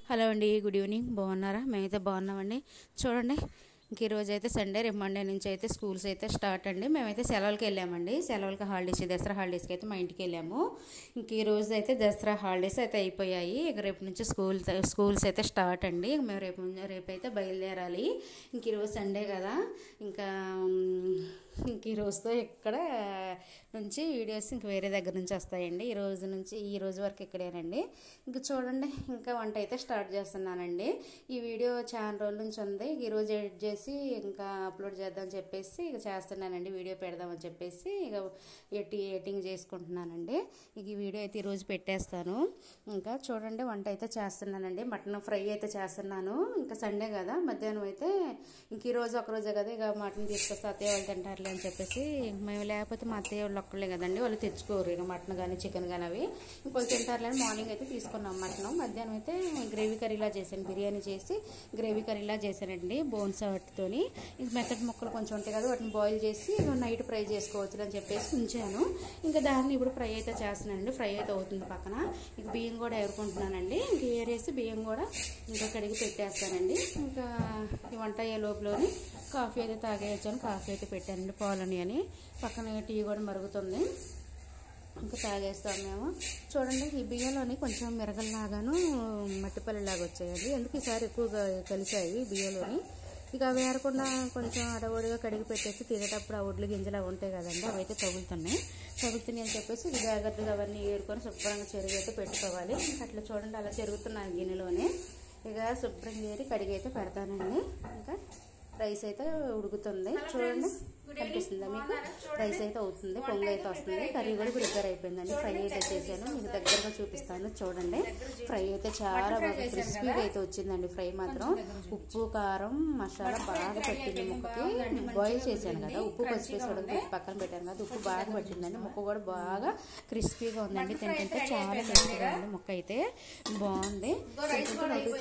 Hello అండి, good evening. బాగున్నారా? మేమైతే బాగున్నామండి. చూడండి, ఇంక ఈరోజు అయితే సండే, రేపు మండే నుంచి అయితే స్కూల్స్ అయితే స్టార్ట్ అండి. మేమైతే సెలవులకి వెళ్ళామండి. సెలవులకి హాలిడేస్, దసరా హాలిడేస్కి అయితే మా ఇంటికి వెళ్ళాము. ఇంక ఈరోజు అయితే దసరా హాలిడేస్ అయితే అయిపోయాయి. ఇక రేపు నుంచి స్కూల్స్ అయితే స్టార్ట్ అండి. మేము రేపైతే బయలుదేరాలి. ఇంక ఈరోజు సండే కదా, ఇంకా ఇంక ఈ రోజుతో ఇక్కడ నుంచి వీడియోస్ ఇంక వేరే దగ్గర నుంచి వస్తాయండి. ఈ రోజు వరకు ఇక్కడేనండి. ఇంక చూడండి, ఇంకా వంట అయితే స్టార్ట్ చేస్తున్నానండి. ఈ వీడియో చాలా రోజుల నుంచి ఉంది. ఈరోజు ఎడిట్ చేసి ఇంకా అప్లోడ్ చేద్దామని చెప్పేసి ఇక చేస్తున్నానండి. వీడియో పెడదామని చెప్పేసి ఇక ఎడిటింగ్ చేసుకుంటున్నానండి. ఇక ఈ వీడియో అయితే ఈరోజు పెట్టేస్తాను. ఇంకా చూడండి, వంట అయితే చేస్తున్నానండి. మటన్ ఫ్రై అయితే చేస్తున్నాను. ఇంకా సండే కదా, మధ్యాహ్నం అయితే ఇంక ఈరోజు ఒకరోజే కదా, ఇక మటన్ తీసుకొస్తే అత్తయ్య వాళ్ళు తింటారులే అని చెప్పేసి, మేము లేకపోతే మా అత్తయ్య వాళ్ళు ఒక్కళ్ళే కదండి, వాళ్ళు తెచ్చుకోరు ఇక మటన్ కానీ చికెన్ కానీ. అవి ఇంకొకరు తింటారులే అని మార్నింగ్ అయితే తీసుకున్నాం మటన్. మధ్యాహ్నం అయితే గ్రేవీ కర్రీలా చేశాను, బిర్యానీ చేసి గ్రేవీ కర్రీలా చేశానండి. బోన్స్ వాటితోని ఇంక మెత్తటి ముక్కలు కొంచెం ఉంటాయి కదా, వాటిని బాయిల్ చేసి నైట్ ఫ్రై చేసుకోవచ్చు అని చెప్పేసి ఉంచాను. ఇంకా దాన్ని ఇప్పుడు ఫ్రై అయితే చేస్తున్నానండి. ఫ్రై అయితే అవుతుంది పక్కన. ఇంక బియ్యం కూడా ఎరుకుంటున్నానండి. ఇంక ఏరేసి బియ్యం కూడా ఇంకా కడిగి పెట్టేస్తానండి. ఇంకా ఈ వంట అయ్యే లోపలని కాఫీ అయితే తాగేయచ్చాను. కాఫీ అయితే పెట్టానండి, పాలని అని. పక్కన టీ కూడా మరుగుతుంది, ఇంకా తాగేస్తాం మేము. చూడండి, ఈ బియ్యంలోని కొంచెం మిరగల్లాగాను మట్టిపల్లిలాగా వచ్చాయండి. ఎందుకు ఈసారి ఎక్కువగా కలిసాయి బియ్యంలోని. ఇక అవి ఏరకుండా కొంచెం అడవడిగా కడిగి పెట్టేసి తినేటప్పుడు ఆ ఒడ్లు గింజలు అవి ఉంటాయి కదండి, అవి అయితే తగులుతున్నాయి అని చెప్పేసి జాగ్రత్తగా అవన్నీ ఏరుకొని శుభ్రంగా చెరుగు అయితే పెట్టుకోవాలి. అట్లా చూడండి, అలా చెరుగుతున్నాను గిన్నెలోనే. ఇక శుభ్రంగా ఏరి కడిగి అయితే పెడతానండి. ఇంకా రైస్ అయితే ఉడుకుతుంది. చూడండి, కనిపిస్తుందా మీకు? రైస్ అయితే అవుతుంది, పొంగు అయితే వస్తుంది. కర్రీ కూడా ప్రిపేర్ అయిపోయిందండి. ఫ్రై అయితే చేశాను, మీకు దగ్గరగా చూపిస్తాను. చూడండి, ఫ్రై అయితే చాలా బాగా క్రిస్పీగా అయితే వచ్చిందండి. ఫ్రై మాత్రం ఉప్పు కారం మసాలా బాగా పట్టింది ముక్కకి. బాయిల్ చేశాను కదా, ఉప్పు పచ్చిపేసి ఉడకబెట్టి పక్కన పెట్టాను కదా, ఉప్పు బాగా పట్టిందండి. ముక్క కూడా బాగా క్రిస్పీగా ఉందండి. తింటుంటే చాలా టేస్టీగా ఉంది. ముక్క అయితే బాగుంది. నైట్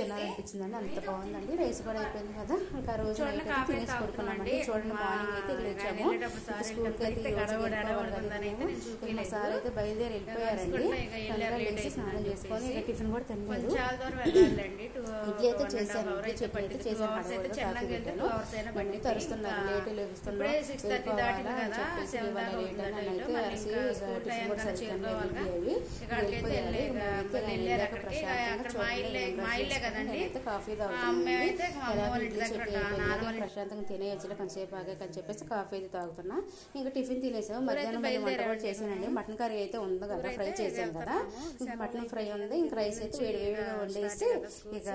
తినాలనిపించిందండి, అంత బాగుందండి. రైస్ కూడా అయిపోయింది కదా, ఇంకా రోజు నైట్ అయితే తినేసి పడుకున్నామండి. చూడండి, మార్నింగ్ అయితే లేచాము. స్కూల్కి అయితే మా సార్ అయితే బయలుదేరి వెళ్ళిపోయారండి. లేచి స్నానం చేసుకొని ఇక టిఫిన్ కూడా తినలేదు. ఇడ్లీ అయితే చేశాను, ఇడ్లీ చట్నీ అయితే చేశాను. హడవడిగా కాఫీ పెట్టాను. బండి తరుస్తున్నారు, లేటు లేపుస్తున్నారు అని చెప్పేసి ఇవాళ లేట్ అని అయితే అరిసి టిఫిన్ కూడా సరిగ్గా అవి వెళ్ళిపోయారు. వెళ్ళాక ప్రశాంతంగా అయితే కాఫీ తాగుతున్నాను. ఇడ్లీ చట్నీ అయిపోయింది, ప్రశాంతంగా తినేయచ్చులే కొంచెంసేపు ఆగాక అని చెప్పేసి కాఫీ అయితే తాగుతున్నా. ఇంకా టిఫిన్ తినేసాము. మధ్యాహ్నం వంట కూడా చేసానండి. మటన్ కర్రీ అయితే ఉంది కదా, ఫ్రై చేసాను కదా, ఇంకా మటన్ ఫ్రై ఉంది. ఇంకా రైస్ అయితే వేడివేడిగా వండేసి ఇక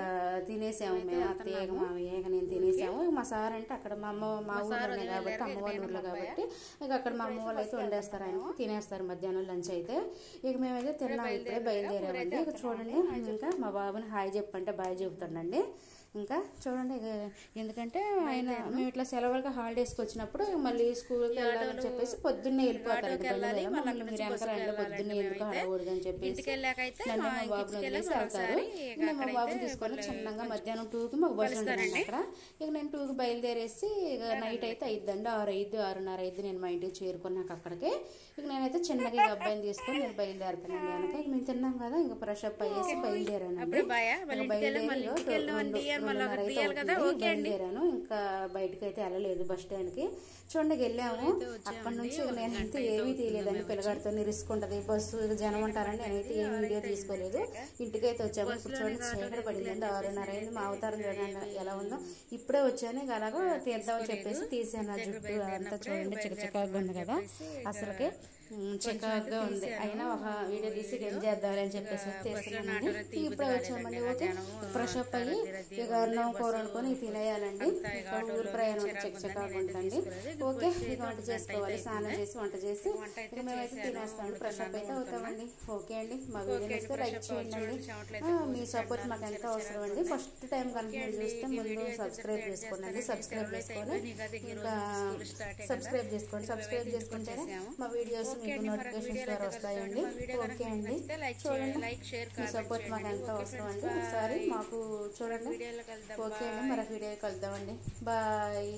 తినేసాము మేము. అత్తయ్య మామయ్య నేను తినేసాము. మా సార్ అంటే అక్కడ మా ఊర్లోనే కాబట్టి, అమ్మ వాళ్ళ ఊర్లో కాబట్టి ఇక అక్కడ మా అమ్మ వాళ్ళు అయితే వండేస్తారు, ఆయనకు తినేస్తారు మధ్యాహ్నం లంచ్ అయితే. ఇక మేమైతే తిన్నాము, ఇప్పుడే బయలుదేరామండి. ఇక చూడండి, ఇంకా మా బాబుని హాయ్ చెప్పంటే బాయ్ చెబుతాడండి. ఇంకా చూడండి, ఎందుకంటే ఆయన మేము ఇట్లా సెలవులుగా హాలిడేస్కి వచ్చినప్పుడు మళ్ళీ స్కూల్కి వెళ్ళాలని చెప్పేసి పొద్దున్నే వెళ్ళిపోతారు. మమ్మల్ని మీరు వెనకరండి, పొద్దున్నే ఎందుకు హడకూడదు అని చెప్పేసి నన్ను మా బాబుని వదిలేసి వెళ్తారు. మా బాబుని తీసుకొని చిన్నగా మధ్యాహ్నం 2కి మాకు బస్సు ఉంటుందండి అక్కడ. ఇక నేను 2కి బయలుదేరేసి ఇక నైట్ అయితే అయిద్దండి, 6:30 నేను మా ఇంటికి చేరుకున్నాక అక్కడికి. ఇక నేనైతే చిన్నగా ఇక అబ్బాయిని తీసుకొని నేను బయలుదేరుతానండి వెనక. ఇక మేము తిన్నాం కదా, ఇంకా ఫ్రెష్ అప్ అయ్యేసి బయలుదేరానండి. బయలుదేరాను, ఇంకా బయటకు అయితే వెళ్ళలేదు బస్ స్టాండ్కి. చూడండి, వెళ్ళాము. అప్పటి నుంచి నేనైతే ఏమీ తీయలేదండి. పిల్లగాడితో రిస్క్ ఉంటుంది, బస్సు ఇక జనం ఉంటారని నేనైతే ఏం వీడియో తీసుకోలేదు. ఇంటికైతే వచ్చాము. ఇప్పుడు చూడండి, చీకటి పడిందండి, 6:30 అయింది. మా అవతారం చూడండి ఎలా ఉందో. ఇప్పుడే వచ్చాను, ఇక అలాగో తీద్దామని చెప్పేసి తీసాను. ఆ జుట్టు అంతా చూడండి చిక్కగా ఉంది కదా, అసలుకి చిక్కగా ఉంది. అయినా ఒక వీడియో తీసి ఏం చేద్దామని అని చెప్పేసి తీస్తున్నానండి. ఇప్పుడే వచ్చామండి. ఓకే, ఫ్రెష్ అప్ అయ్యి ఇక అన్నం కూర వండుకొని తినేయాలండి. ఇక ఊరు ప్రయాణం చిక్కగా ఉంటుంది. ఓకే, ఇక వంట చేసుకోవాలి. స్నానం చేసి వంట చేసి ఇక మేమైతే తినేస్తామండి. ఫ్రెష్ అప్ అయితే అవుతామండి. ఓకే అండి, మా వీడియో నచ్చితే లైక్ చేయండి. మీ సపోర్ట్ మాకు ఎంతో అవసరం అండి. ఫస్ట్ టైం కనుక మీరు చూస్తే ముందు సబ్స్క్రైబ్ చేసుకోండి. సబ్స్క్రైబ్ చేసుకొని ఇంకా సబ్స్క్రైబ్ చేసుకుంటే మా వీడియోస్ మీకు నోటిఫికేషన్స్ ద్వారా వస్తాయండి. ఓకే అండి, చూడండి, మీ సపోర్ట్ మాకు ఎంతో అవసరం అండి. ఒకసారి మాకు చూడండి. ఓకే అండి, మరొక వీడియో కలుద్దామండి. బాయ్.